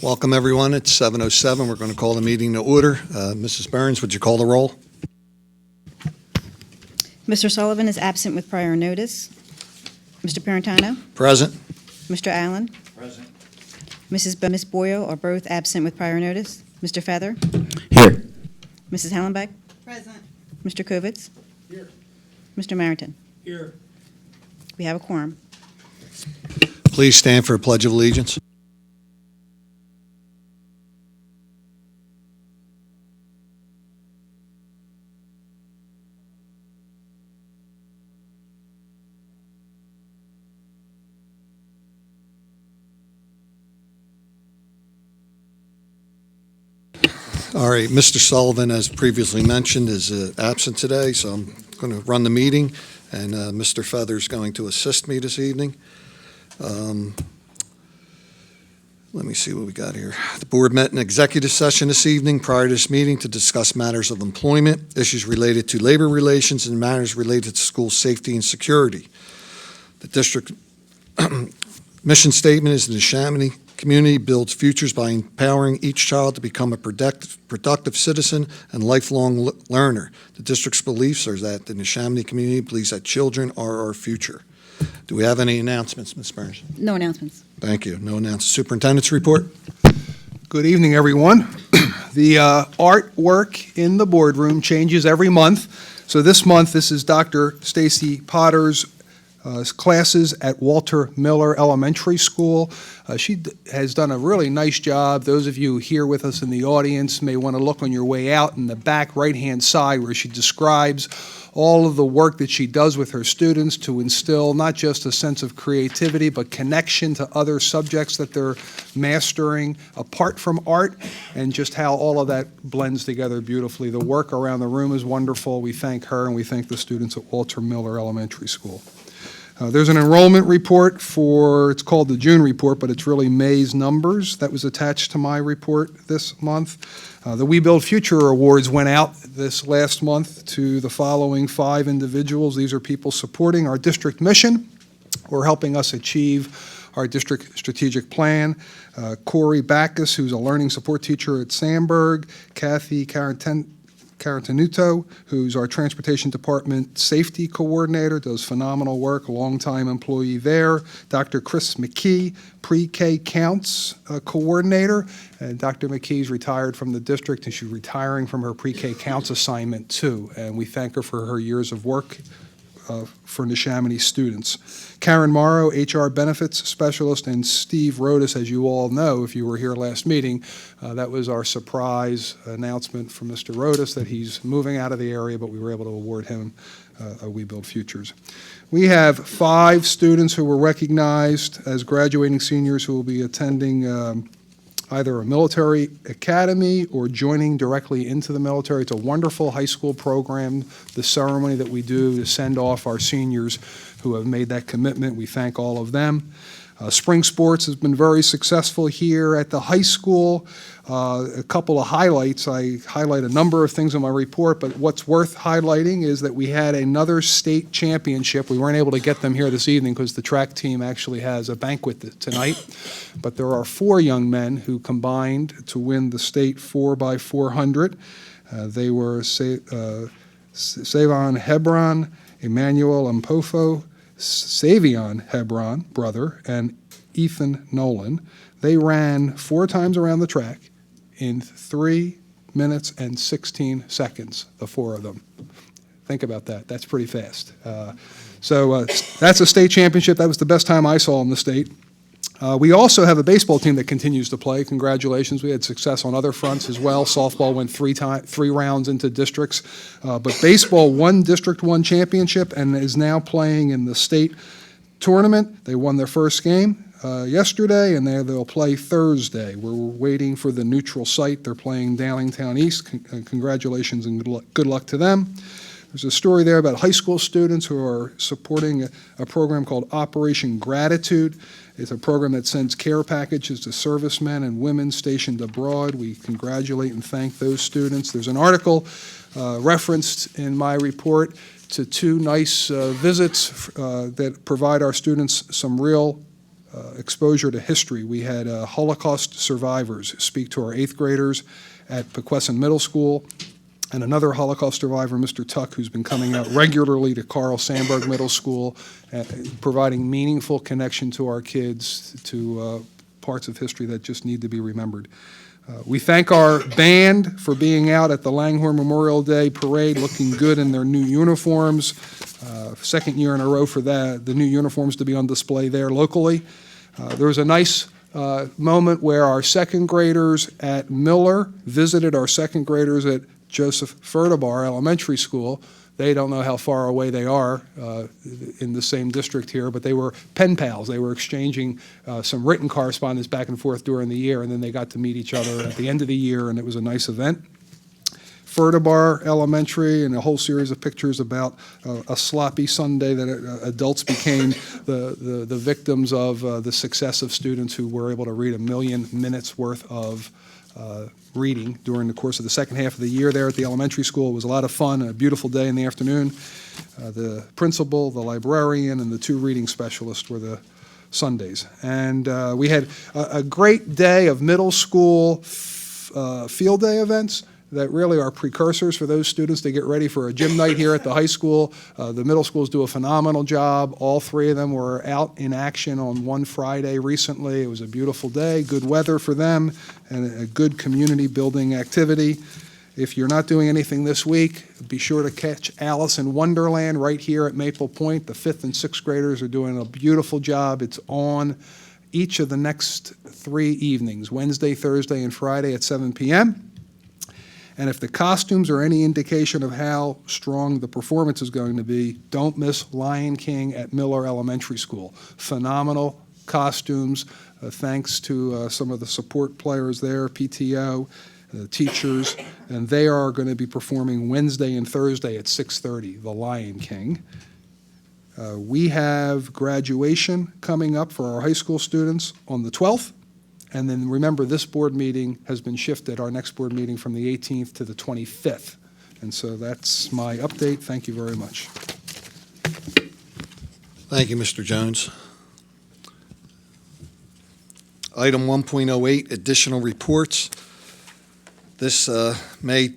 Welcome, everyone. It's 7:07. We're going to call the meeting to order. Mrs. Burns, would you call the roll? Mr. Sullivan is absent with prior notice. Mr. Parentano? Present. Mr. Allen? Present. Ms. Boyle are both absent with prior notice. Mr. Feather? Here. Mrs. Hallenbeck? Present. Mr. Kovitz? Here. Mr. Marrington? Here. We have a quorum. Please stand for a pledge of allegiance. All right, Mr. Sullivan, as previously mentioned, is absent today, so I'm going to run the meeting, and Mr. Feather is going to assist me this evening. Let me see what we got here. The board met in executive session this evening prior to this meeting to discuss matters of employment, issues related to labor relations, and matters related to school safety and security. The district mission statement is the Neshaminy community builds futures by empowering each child to become a productive citizen and lifelong learner. The district's beliefs are that the Neshaminy community believes that children are our future. Do we have any announcements, Ms. Burns? No announcements. Thank you. No announcements. Superintendent's report. Good evening, everyone. The artwork in the boardroom changes every month. So this month, this is Dr. Stacy Potter's classes at Walter Miller Elementary School. She has done a really nice job. Those of you here with us in the audience may want to look on your way out in the back right-hand side where she describes all of the work that she does with her students to instill not just a sense of creativity, but connection to other subjects that they're mastering apart from art, and just how all of that blends together beautifully. The work around the room is wonderful. We thank her, and we thank the students at Walter Miller Elementary School. There's an enrollment report it's called the June report, but it's really May's numbers that was attached to my report this month. The We Build Future Awards went out this last month to the following 5 individuals. These are people supporting our district mission or helping us achieve our district strategic plan. Corey Backus, who's a learning support teacher at Sandburg. Kathy Caratenuto, who's our Transportation Department Safety Coordinator, does phenomenal work, longtime employee there. Dr. Chris McKee, Pre-K Counts Coordinator, and Dr. McKee's retired from the district, and she's retiring from her Pre-K Counts assignment too, and we thank her for her years of work for Neshaminy students. Karen Morrow, HR Benefits Specialist, and Steve Rodas, as you all know, if you were here last meeting, that was our surprise announcement from Mr. Rodas that he's moving out of the area, but we were able to award him a We Build Futures. We have 5 students who were recognized as graduating seniors who will be attending either a military academy or joining directly into the military. It's a wonderful high school program, the ceremony that we do to send off our seniors who have made that commitment. We thank all of them. Spring sports has been very successful here at the high school. A couple of highlights. I highlight a number of things in my report, but what's worth highlighting is that we had another state championship. We weren't able to get them here this evening because the track team actually has a banquet tonight, but there are 4 young men who combined to win the state 4x400. They were Savon Hebron, Emmanuel Mpofo, Savion Hebron, brother, and Ethan Nolan. They ran 4 times around the track in 3 minutes and 16 seconds, the 4 of them. Think about that. That's pretty fast. So that's a state championship. That was the best time I saw in the state. We also have a baseball team that continues to play. Congratulations. We had success on other fronts as well. Softball went 3 rounds into districts. But baseball won District 1 championship and is now playing in the state tournament. They won their first game yesterday, and they'll play Thursday. We're waiting for the neutral site. They're playing Downingtown East. Congratulations and good luck to them. There's a story there about high school students who are supporting a program called Operation Gratitude. It's a program that sends care packages to servicemen and women stationed abroad. We congratulate and thank those students. There's an article referenced in my report to 2 nice visits that provide our students some real exposure to history. We had Holocaust survivors speak to our 8th graders at Pequesson Middle School, and another Holocaust survivor, Mr. Tuck, who's been coming out regularly to Carl Sandburg Middle School, providing meaningful connection to our kids to parts of history that just need to be remembered. We thank our band for being out at the Langhorne Memorial Day Parade, looking good in their new uniforms. Second year in a row for the new uniforms to be on display there locally. There was a nice moment where our 2nd graders at Miller visited our 2nd graders at Joseph Fertibar Elementary School. They don't know how far away they are in the same district here, but they were pen pals. They were exchanging some written correspondence back and forth during the year, and then they got to meet each other at the end of the year, and it was a nice event. Fertibar Elementary, and a whole series of pictures about a sloppy Sunday that adults became the victims of the success of students who were able to read 1 million minutes worth of reading during the course of the second half of the year there at the elementary school. It was a lot of fun, a beautiful day in the afternoon. The principal, the librarian, and the 2 reading specialists were the Sundays. And we had a great day of middle school field day events that really are precursors for those students to get ready for a gym night here at the high school. The middle schools do a phenomenal job. All 3 of them were out in action on one Friday recently. It was a beautiful day, good weather for them, and a good community building activity. If you're not doing anything this week, be sure to catch Alice in Wonderland right here at Maple Point. The 5th and 6th graders are doing a beautiful job. It's on each of the next 3 evenings, Wednesday, Thursday, and Friday at 7 p.m. And if the costumes are any indication of how strong the performance is going to be, don't miss Lion King at Miller Elementary School. Phenomenal costumes, thanks to some of the support players there, PTO, teachers, and they are going to be performing Wednesday and Thursday at 6:30, The Lion King. We have graduation coming up for our high school students on the 12th. And then remember, this board meeting has been shifted, our next board meeting, from the 18th to the 25th. And so that's my update. Thank you very much. Thank you, Mr. Jones. Item 1.08, additional reports. This May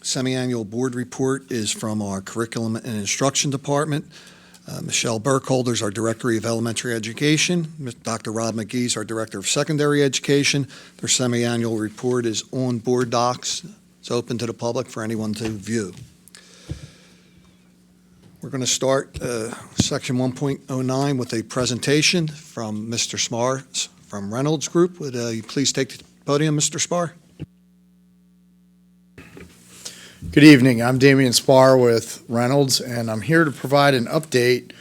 semi-annual board report is from our Curriculum and Instruction Department. Michelle Burkholder is our Director of Elementary Education. Dr. Rob McGee is our Director of Secondary Education. Their semi-annual report is on board docs. It's open to the public for anyone to view. We're going to start section 1.09 with a presentation from Mr. Spar from Reynolds Group. Would you please take the podium, Mr. Spar? Good evening. I'm Damian Spar with Reynolds, and I'm here to provide an update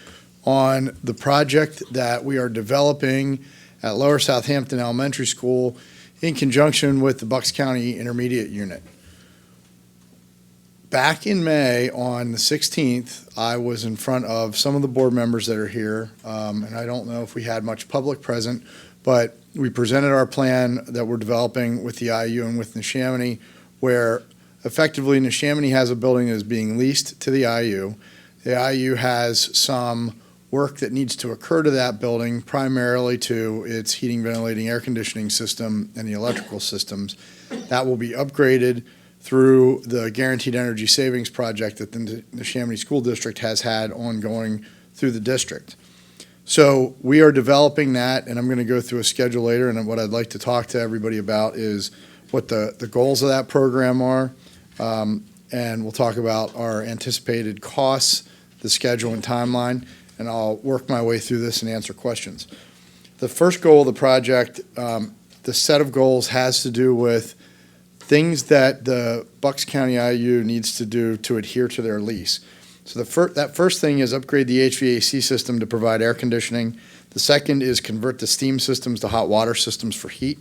on the project that we are developing at Lower Southampton Elementary School in conjunction with the Bucks County Intermediate Unit. Back in May, on the 16th, I was in front of some of the board members that are here, and I don't know if we had much public present, but we presented our plan that we're developing with the IU and with Neshaminy, where effectively, Neshaminy has a building that is being leased to the IU. The IU has some work that needs to occur to that building, primarily to its heating, ventilating, air conditioning system and the electrical systems. That will be upgraded through the Guaranteed Energy Savings Project that the Neshaminy School District has had ongoing through the district. So we are developing that, and I'm going to go through a schedule later, and what I'd like to talk to everybody about is what the goals of that program are. And we'll talk about our anticipated costs, the schedule and timeline, and I'll work my way through this and answer questions. The first goal of the project, the set of goals has to do with things that the Bucks County IU needs to do to adhere to their lease. So that first thing is upgrade the HVAC system to provide air conditioning. The second is convert the steam systems to hot water systems for heat.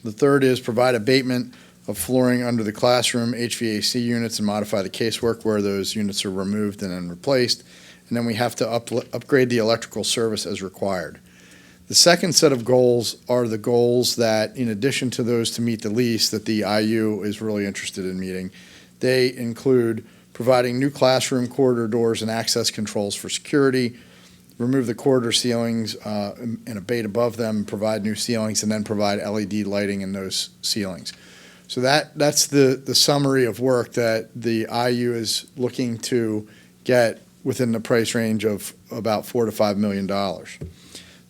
The third is provide abatement of flooring under the classroom HVAC units and modify the casework where those units are removed and then replaced. And then we have to upgrade the electrical service as required. The second set of goals are the goals that, in addition to those to meet the lease, that the IU is really interested in meeting. They include providing new classroom corridor doors and access controls for security, remove the corridor ceilings and abate above them, provide new ceilings, and then provide LED lighting in those ceilings. So that's the summary of work that the IU is looking to get within the price range of about $4 to $5 million.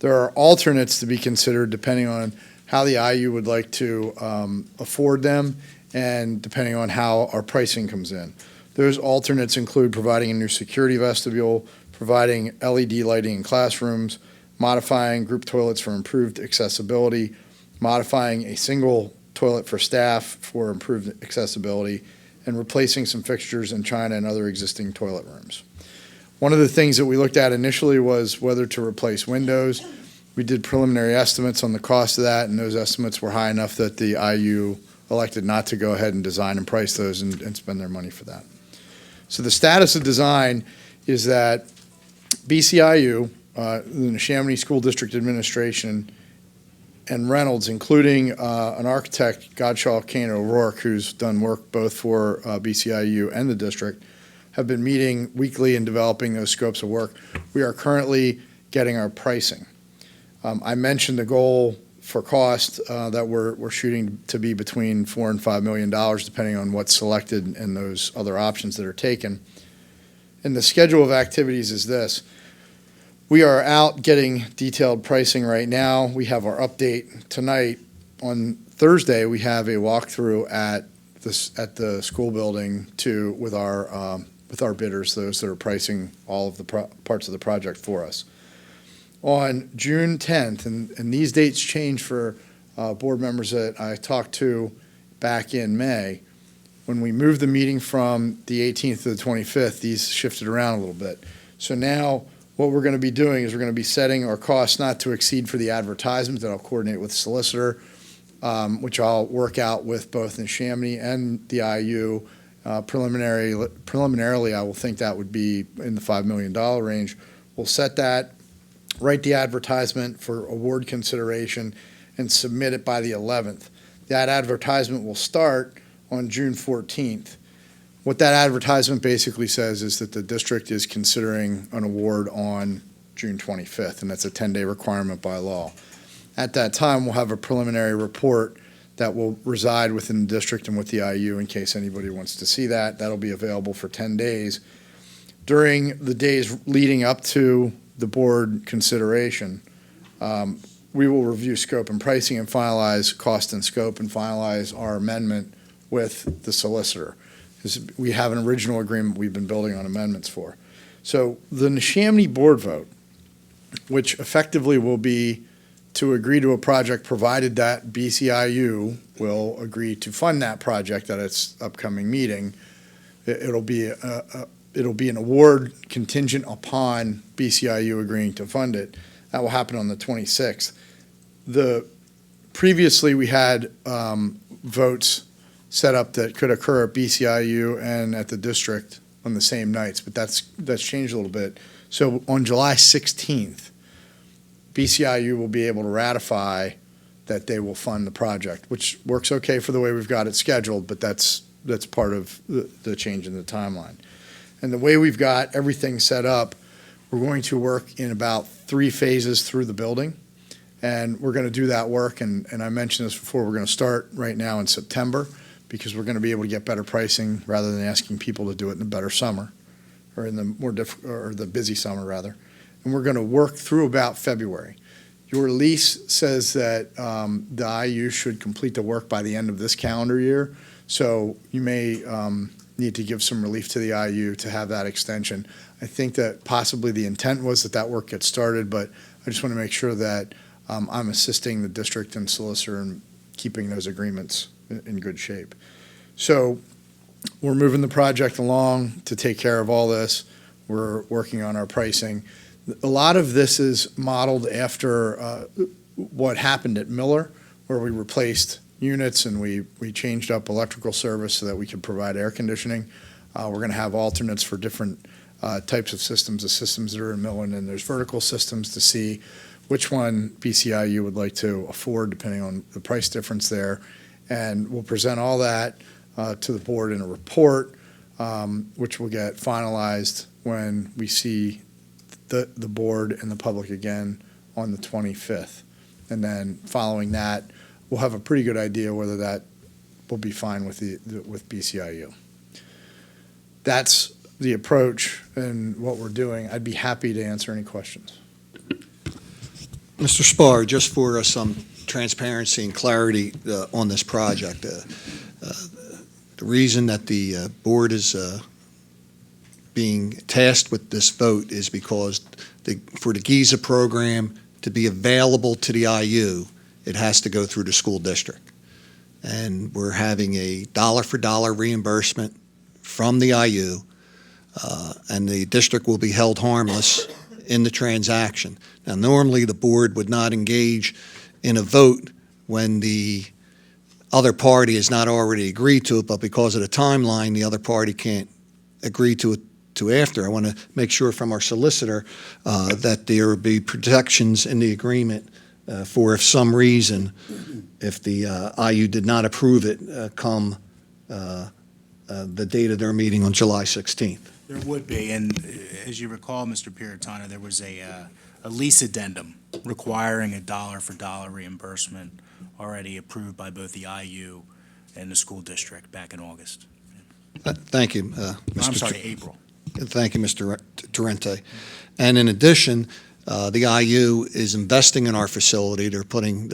There are alternates to be considered depending on how the IU would like to afford them and depending on how our pricing comes in. Those alternates include providing a new security vestibule, providing LED lighting in classrooms, modifying group toilets for improved accessibility, modifying a single toilet for staff for improved accessibility, and replacing some fixtures in China and other existing toilet rooms. One of the things that we looked at initially was whether to replace windows. We did preliminary estimates on the cost of that, and those estimates were high enough that the IU elected not to go ahead and design and price those and spend their money for that. So the status of design is that BCIU, the Neshaminy School District Administration, and Reynolds, including an architect, Godshaw Kane O'Rourke, who's done work both for BCIU and the district, have been meeting weekly and developing those scopes of work. We are currently getting our pricing. I mentioned the goal for cost that we're shooting to be between $4 and $5 million, depending on what's selected and those other options that are taken. And the schedule of activities is this. We are out getting detailed pricing right now. We have our update tonight. On Thursday, we have a walkthrough at the school building with our bidders, those that are pricing all of the parts of the project for us. On June 10th, and these dates change for board members that I talked to back in May, when we moved the meeting from the 18th to the 25th, these shifted around a little bit. So now what we're going to be doing is we're going to be setting our costs not to exceed for the advertisement that I'll coordinate with the solicitor, which I'll work out with both Neshaminy and the IU. Preliminarily, I will think that would be in the $5 million range. We'll set that, write the advertisement for award consideration, and submit it by the 11th. That advertisement will start on June 14th. What that advertisement basically says is that the district is considering an award on June 25th, and that's a 10-day requirement by law. At that time, we'll have a preliminary report that will reside within the district and with the IU in case anybody wants to see that. That'll be available for 10 days. During the days leading up to the board consideration, we will review scope and pricing and finalize cost and scope and finalize our amendment with the solicitor. We have an original agreement we've been building on amendments for. So the Neshaminy board vote, which effectively will be to agree to a project provided that BCIU will agree to fund that project at its upcoming meeting. It'll be an award contingent upon BCIU agreeing to fund it. That will happen on the 26th. Previously we had votes set up that could occur at BCIU and at the district on the same nights, but that's changed a little bit. So on July 16th, BCIU will be able to ratify that they will fund the project, which works okay for the way we've got it scheduled, but that's part of the change in the timeline. And the way we've got everything set up, we're going to work in about 3 phases through the building, and we're going to do that work, and I mentioned this before, we're going to start right now in September, because we're going to be able to get better pricing rather than asking people to do it in the better summer, or in the busy summer rather. And we're going to work through about February. Your lease says that the IU should complete the work by the end of this calendar year, so you may need to give some relief to the IU to have that extension. I think that possibly the intent was that work gets started, but I just want to make sure that I'm assisting the district and solicitor in keeping those agreements in good shape. So we're moving the project along to take care of all this. We're working on our pricing. A lot of this is modeled after what happened at Miller, where we replaced units and we changed up electrical service so that we could provide air conditioning. We're going to have alternates for different types of systems, the systems that are in Miller, and then there's vertical systems to see which one BCIU would like to afford depending on the price difference there. And we'll present all that to the board in a report, which will get finalized when we see the board and the public again on the 25th. And then following that, we'll have a pretty good idea whether that will be fine with with BCIU. That's the approach and what we're doing. I'd be happy to answer any questions. Mr. Spar, just for some transparency and clarity on this project, the reason that the board is being tasked with this vote is because for the GIZA program to be available to the IU, it has to go through the school district. And we're having a dollar-for-dollar reimbursement from the IU, and the district will be held harmless in the transaction. Now, normally, the board would not engage in a vote when the other party has not already agreed to it, but because of the timeline, the other party can't agree to it after. I want to make sure from our solicitor that there will be protections in the agreement for if some reason, if the IU did not approve it come the date of their meeting on July 16th. There would be, and as you recall, Mr. Piratano, there was a lease addendum requiring a dollar-for-dollar reimbursement already approved by both the IU and the school district back in August. Thank you, Mr. I'm sorry, April. Thank you, Mr. Torrente. And in addition, the IU is investing in our facility. The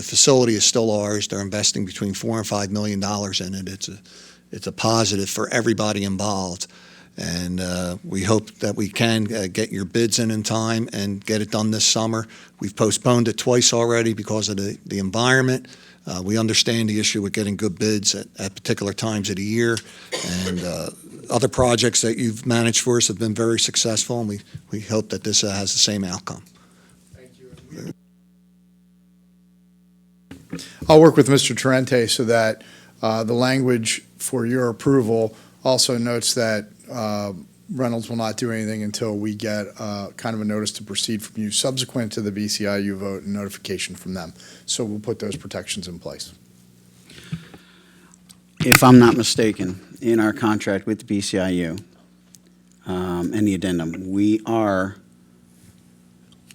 facility is still ours. They're investing between $4 and $5 million in it. It's a positive for everybody involved. And we hope that we can get your bids in time and get it done this summer. We've postponed it twice already because of the environment. We understand the issue with getting good bids at particular times of the year. And other projects that you've managed for us have been very successful, and we hope that this has the same outcome. Thank you. I'll work with Mr. Torrente so that the language for your approval also notes that Reynolds will not do anything until we get kind of a notice to proceed from you subsequent to the BCIU vote and notification from them. So we'll put those protections in place. If I'm not mistaken, in our contract with the BCIU and the addendum, we are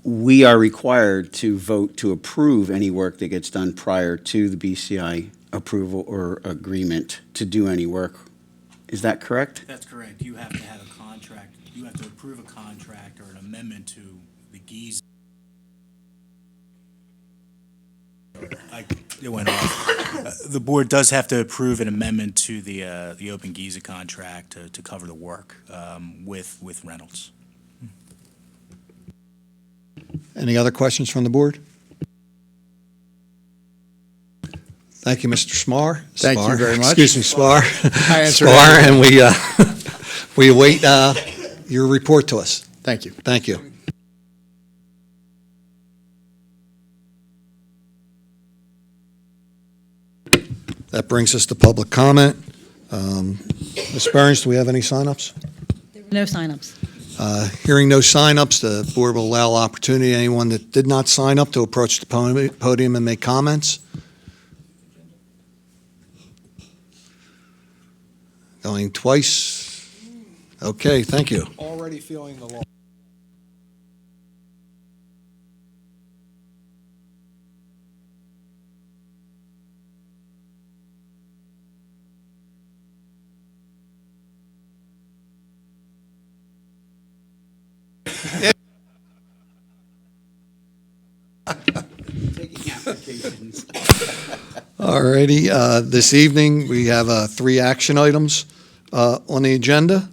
required to vote to approve any work that gets done prior to the BCI approval or agreement to do any work. Is that correct? That's correct. You have to have a contract. You have to approve a contract or an amendment to the GIZA. It went off. The board does have to approve an amendment to the open GIZA contract to cover the work with Reynolds. Any other questions from the board? Thank you, Mr. Spar. Thank you very much. Excuse me, Spar. I answered Spar, and we await your report to us. Thank you. Thank you. That brings us to public comment. Ms. Burns, do we have any signups? No signups. Hearing no signups, the board will allow opportunity to anyone that did not sign up to approach the podium and make comments. Going twice? Okay, thank you. Already feeling the law. Taking applications. All righty, this evening, we have 3 action items on the agenda.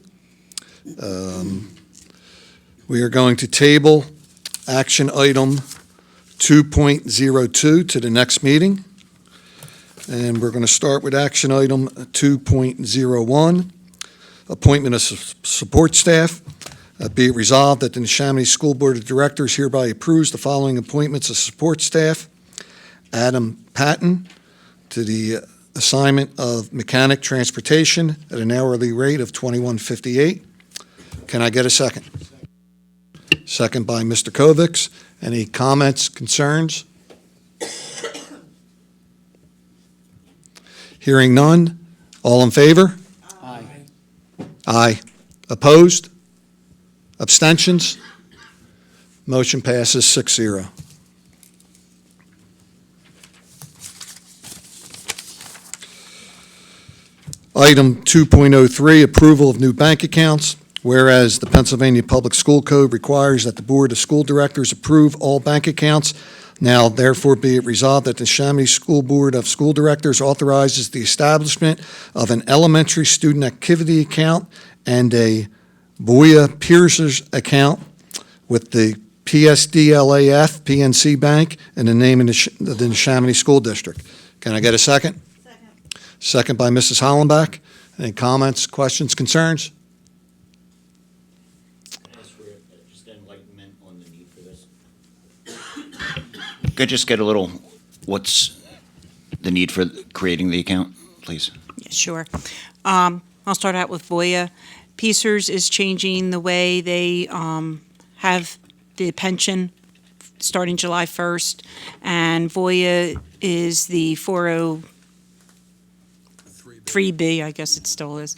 We are going to table action item 2.02 to the next meeting. And we're going to start with action item 2.01, appointment of support staff. Be it resolved that the Neshaminy School Board of Directors hereby approves the following appointments of support staff. Adam Patton to the assignment of mechanic transportation at an hourly rate of $21.58. Can I get a second? Second by Mr. Kovics. Any comments, concerns? Hearing none. All in favor? Aye. Aye. Opposed? Abstentions? Motion passes 6-0. Item 2.03, approval of new bank accounts. Whereas the Pennsylvania Public School Code requires that the Board of School Directors approve all bank accounts, now therefore be it resolved that the Neshaminy School Board of School Directors authorizes the establishment of an elementary student activity account and a Boya Pierce's account with the PSDLAF PNC Bank in the name of the Neshaminy School District. Can I get a second? Second by Mrs. Hollenbach. Any comments, questions, concerns? Ask for just enlightenment on the need for this. Could I just get a little, what's the need for creating the account, please? Yeah, sure. I'll start out with Voya. Piecers is changing the way they have the pension starting July 1st, and Voya is the 403B, I guess it still is,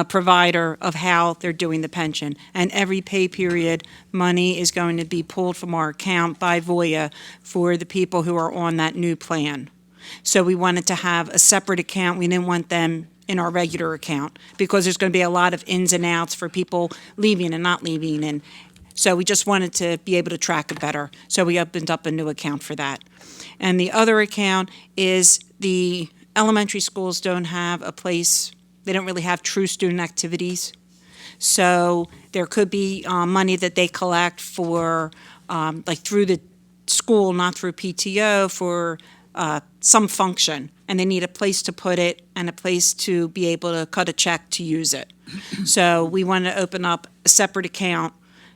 provider of how they're doing the pension. And every pay period, money is going to be pulled from our account by Voya for the people who are on that new plan. So we wanted to have a separate account. We didn't want them in our regular account because there's going to be a lot of ins and outs for people leaving and not leaving. And so we just wanted to be able to track it better. So we opened up a new account for that. And the other account is the elementary schools don't have a place, they don't really have true student activities. So there could be money that they collect for, like through the school, not through PTO, for some function. And they need a place to put it and a place to be able to cut a check to use it. So we want to open up a separate account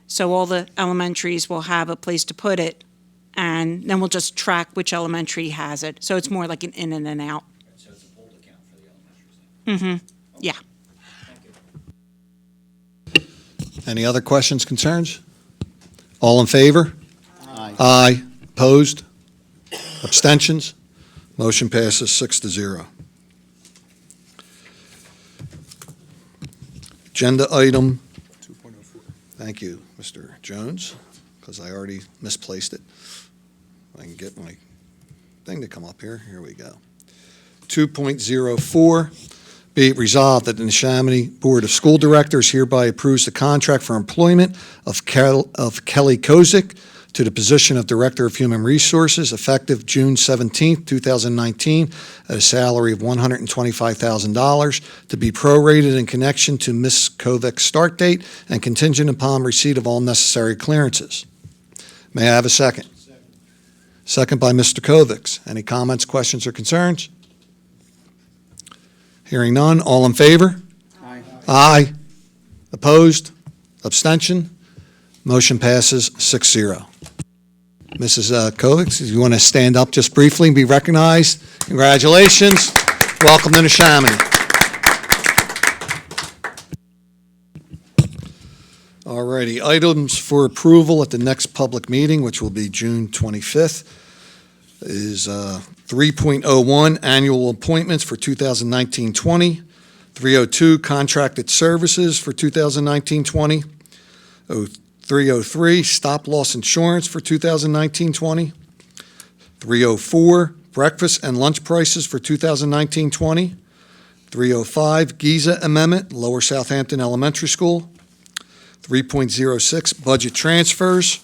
so all the elementaries will have a place to put it, and then we'll just track which elementary has it. So it's more like an in and an out. So it's a pooled account for the elementaries. Mm-hmm, yeah. Any other questions, concerns? All in favor? Aye. Aye. Opposed? Abstentions? Motion passes 6-0. Agenda item, 2.04. thank you, Mr. Jones, because I already misplaced it. I can get my thing to come up here. Here we go. 2.04, be it resolved that the Neshaminy Board of School Directors hereby approves the contract for employment of Kelly Kozik to the position of Director of Human Resources effective June 17, 2019, at a salary of $125,000 to be prorated in connection to Ms. Kovic's start date and contingent upon receipt of all necessary clearances. May I have a second? Second by Mr. Kovics. Any comments, questions, or concerns? Hearing none, all in favor? Aye. Aye. Opposed? Abstention? Motion passes 6-0. Mrs. Kovics, if you want to stand up just briefly and be recognized, congratulations. Welcome to Neshaminy. All righty, items for approval at the next public meeting, which will be June 25th, is 3.01, annual appointments for 2019-20, 302, contracted services for 2019-20, 303, stop-loss insurance for 2019-20, 304, breakfast and lunch prices for 2019-20, 305, Giza Amendment, Lower Southampton Elementary School, 3.06, budget transfers,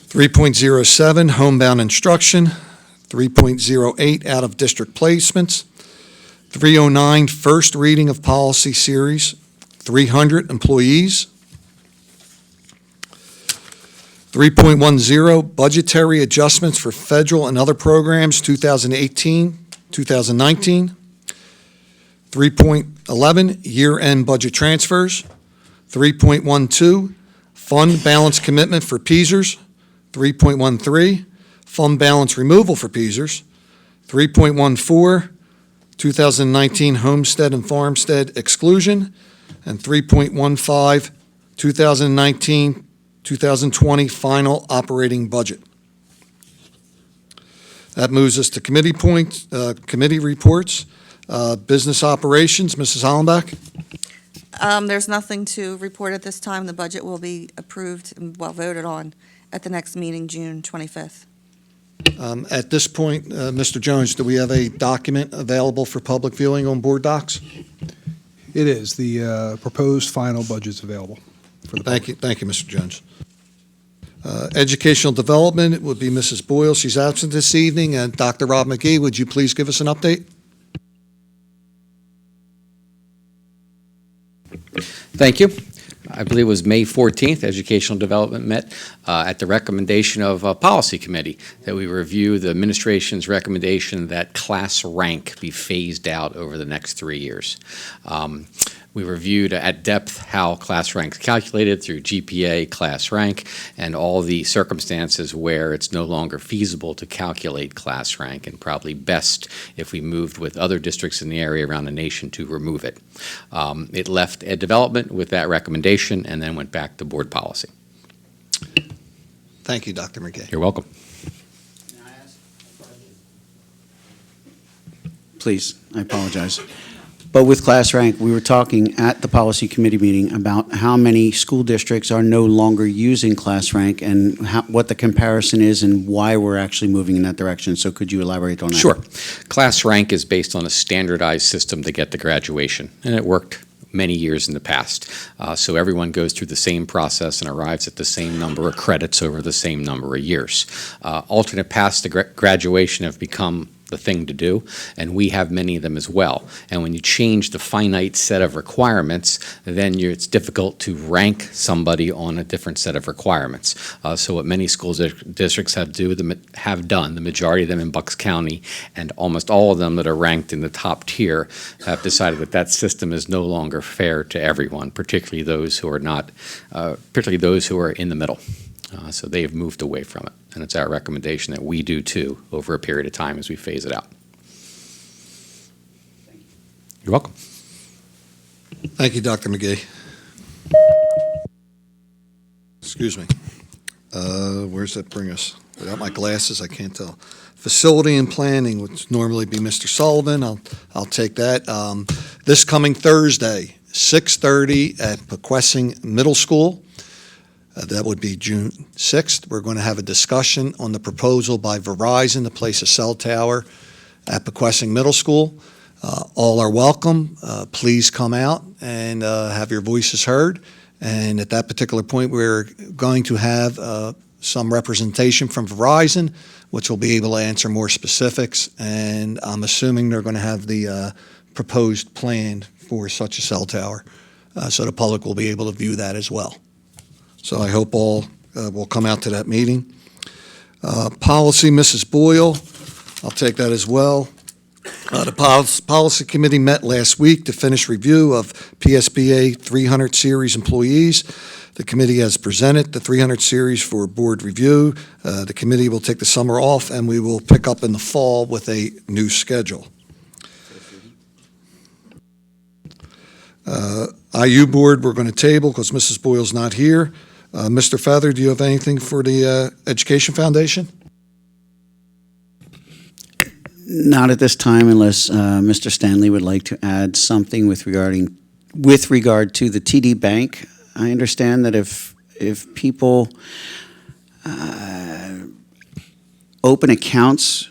3.07, homebound instruction, 3.08, out-of-district placements, 309, first reading of policy series, 300 employees. 3.10, budgetary adjustments for federal and other programs 2018, 2019. 3.11, year-end budget transfers. 3.12, fund balance commitment for PEASers. 3.13, fund balance removal for PEASers. 3.14, 2019 homestead and farmstead exclusion. And 3.15, 2019-2020 final operating budget. That moves us to committee reports. Business operations, Mrs. Hollenbach. There's nothing to report at this time. The budget will be approved and well voted on at the next meeting, June 25th. At this point, Mr. Jones, do we have a document available for public viewing on board docs? It is. The proposed final budget's available for the public. Thank you, Mr. Jones. Educational Development would be Mrs. Boyle. She's absent this evening. And Dr. Rob McGee, would you please give us an update? Thank you. I believe it was May 14th, Educational Development met at the recommendation of a policy committee that we review the administration's recommendation that class rank be phased out over the next 3 years. We reviewed at depth how class rank is calculated through GPA, class rank, and all the circumstances where it's no longer feasible to calculate class rank, and probably best if we moved with other districts in the area around the nation to remove it. It left Ed Development with that recommendation and then went back to board policy. Thank you, Dr. McGee. You're welcome. Please, I apologize. But with class rank, we were talking at the policy committee meeting about how many school districts are no longer using class rank and what the comparison is and why we're actually moving in that direction. So could you elaborate on that? Sure. Class rank is based on a standardized system to get to graduation, and it worked many years in the past. So everyone goes through the same process and arrives at the same number of credits over the same number of years. Alternate paths to graduation have become the thing to do, and we have many of them as well. And when you change the finite set of requirements, then it's difficult to rank somebody on a different set of requirements. So what many school districts have done, the majority of them in Bucks County, and almost all of them that are ranked in the top tier, have decided that that system is no longer fair to everyone, particularly those who are not, particularly those who are in the middle. So they have moved away from it, and it's our recommendation that we do too over a period of time as we phase it out. You're welcome. Thank you, Dr. McGee. Excuse me. Where's that bring us? Without my glasses, I can't tell. Facility and Planning would normally be Mr. Sullivan. I'll take that. This coming Thursday, 6:30 at Pequessing Middle School. That would be June 6th. We're going to have a discussion on the proposal by Verizon to place a cell tower at Pequessing Middle School. All are welcome. Please come out and have your voices heard. And at that particular point, we're going to have some representation from Verizon, which will be able to answer more specifics. And I'm assuming they're going to have the proposed plan for such a cell tower. So the public will be able to view that as well. So I hope all will come out to that meeting. Policy, Mrs. Boyle, I'll take that as well. The Policy Committee met last week to finish review of PSBA 300 series employees. The committee has presented the 300 series for board review. The committee will take the summer off, and we will pick up in the fall with a new schedule. IU Board, we're going to table because Mrs. Boyle's not here. Mr. Feather, do you have anything for the Education Foundation? Not at this time, unless Mr. Stanley would like to add something with regard to the TD Bank. I understand that if people open accounts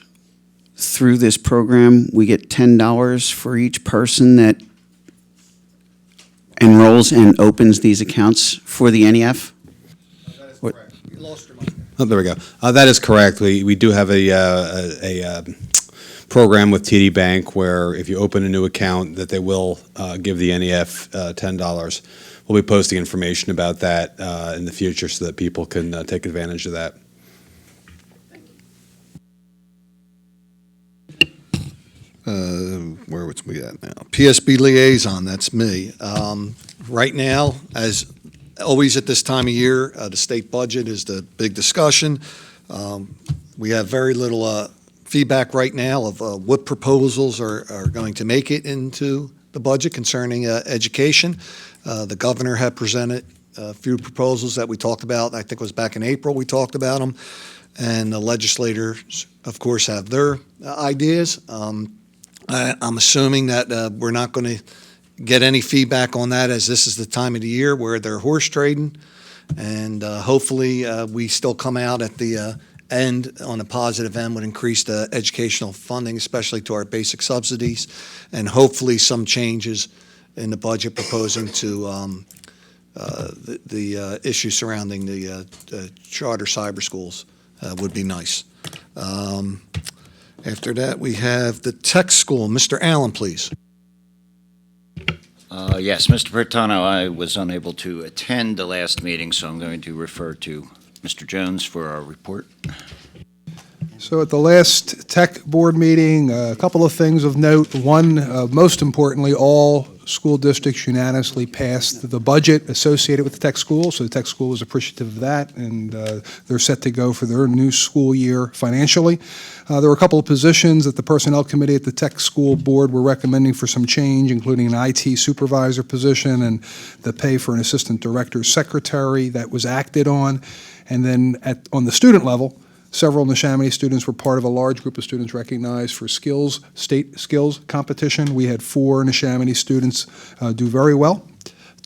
through this program, we get $10 for each person that enrolls and opens these accounts for the NEF. That is correct. You lost your mic. Oh, there we go. That is correct. We do have a program with TD Bank where if you open a new account that they will give the NEF $10. We'll be posting information about that in the future so that people can take advantage of that. Where would we at now? PSB Liaison, that's me. Right now, as always at this time of year, the state budget is the big discussion. We have very little feedback right now of what proposals are going to make it into the budget concerning education. The governor had presented a few proposals that we talked about. I think it was back in April we talked about them. And the legislators, of course, have their ideas. I'm assuming that we're not going to get any feedback on that, as this is the time of the year where they're horse trading. And hopefully, we still come out at the end on a positive end with increased educational funding, especially to our basic subsidies, and hopefully some changes in the budget proposing to the issue surrounding the charter cyber schools would be nice. After that, we have the tech school. Mr. Allen, please. Yes, Mr. Bertano, I was unable to attend the last meeting, so I'm going to refer to Mr. Jones for our report. So at the last tech board meeting, a couple of things of note. One, most importantly, all school districts unanimously passed the budget associated with the tech school, so the tech school was appreciative of that, and they're set to go for their new school year financially. There were a couple of positions that the Personnel Committee at the Tech School Board were recommending for some change, including an IT supervisor position and the pay for an assistant director's secretary that was acted on. And then on the student level, several Neshaminy students were part of a large group of students recognized for state skills competition. We had 4 Neshaminy students do very well,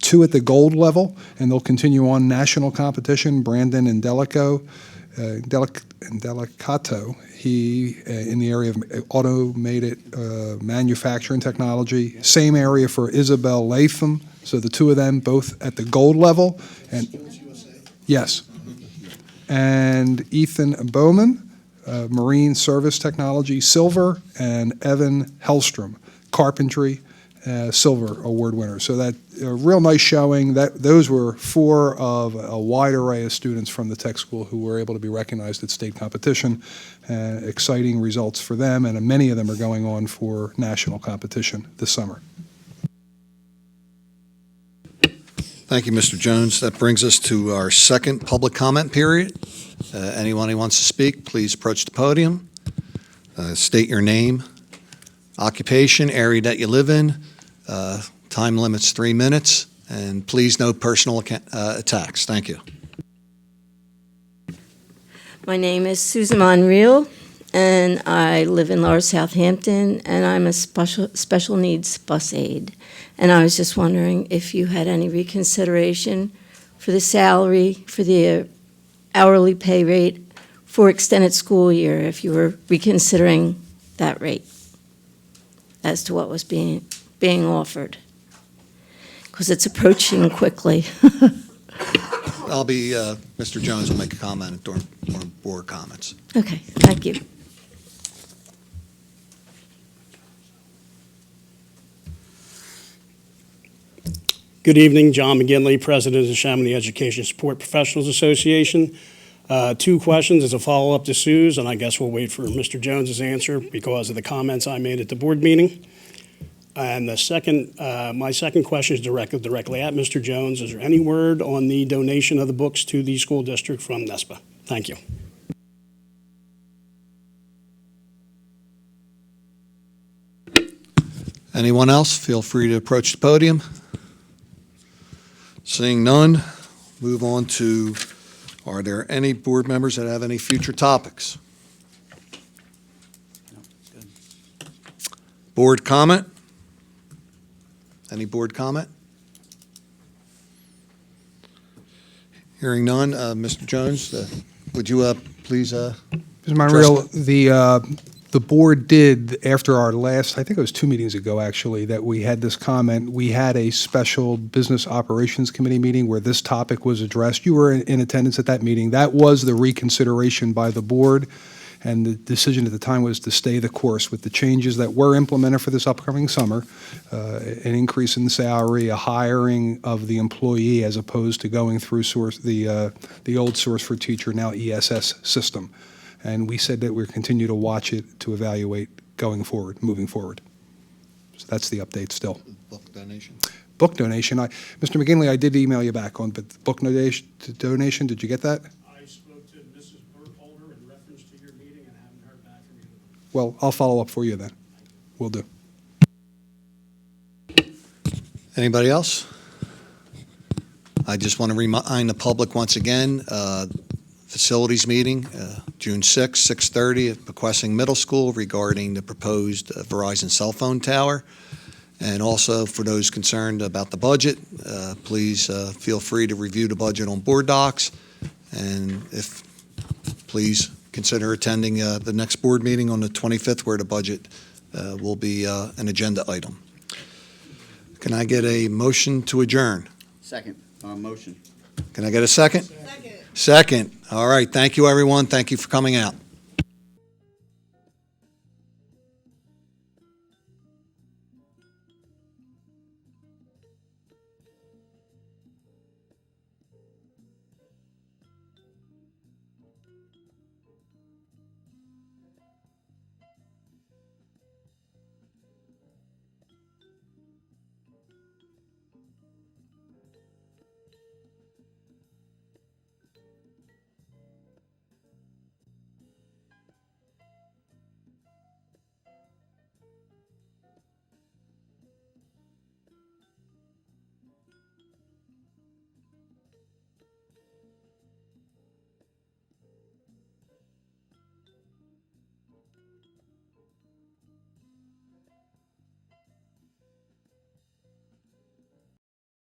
2 at the gold level, and they'll continue on national competition. Brandon and Delicato, he in the area of automated manufacturing technology. Same area for Isabel Latham. So the 2 of them both at the gold level. And yes. And Ethan Bowman, Marine Service Technology, silver, and Evan Hellstrom, carpentry, silver award winner. So that a real nice showing. Those were 4 of a wide array of students from the tech school who were able to be recognized at state competition. Exciting results for them, and many of them are going on for national competition this summer. Thank you, Mr. Jones. That brings us to our second public comment period. Anyone who wants to speak, please approach the podium. State your name, occupation, area that you live in. Time limit's 3 minutes, and please no personal attacks. Thank you. My name is Susan Monreal, and I live in Lower Southampton, and I'm a special needs bus aide. And I was just wondering if you had any reconsideration for the salary, for the hourly pay rate for extended school year, if you were reconsidering that rate as to what was being offered. Because it's approaching quickly. Mr. Jones will make a comment during board comments. Okay, thank you. Good evening, John McGinley, President of the Neshaminy Education Support Professionals Association. 2 questions as a follow-up to Sue's, and I guess we'll wait for Mr. Jones's answer because of the comments I made at the board meeting. And the second, my second question is directly at Mr. Jones. Is there any word on the donation of the books to the school district from NESPA? Thank you. Anyone else? Feel free to approach the podium. Seeing none, move on to, are there any board members that have any future topics? Board comment? Any board comment? Hearing none, Mr. Jones, would you please Ms. Monreal, the board did, after our last, I think it was 2 meetings ago, actually, that we had this comment. We had a special Business Operations Committee meeting where this topic was addressed. You were in attendance at that meeting. That was the reconsideration by the board, and the decision at the time was to stay the course with the changes that were implemented for this upcoming summer, an increase in salary, a hiring of the employee as opposed to going through the old Source for Teacher, now ESS system. And we said that we'll continue to watch it to evaluate going forward, moving forward. So that's the update still. Book donation? Book donation. Mr. McGinley, I did email you back on, but the book donation, did you get that? I spoke to Mrs. Burkholder in reference to your meeting and haven't heard back from you. Well, I'll follow up for you then. Will do. Anybody else? I just want to remind the public once again, facilities meeting, June 6th, 6:30 at Pequessing Middle School regarding the proposed Verizon cell phone tower. And also, for those concerned about the budget, please feel free to review the budget on board docs. And please consider attending the next board meeting on the 25th, where the budget will be an agenda item. Can I get a motion to adjourn? Second, motion. Can I get a second? Second. All right. Thank you, everyone. Thank you for coming out.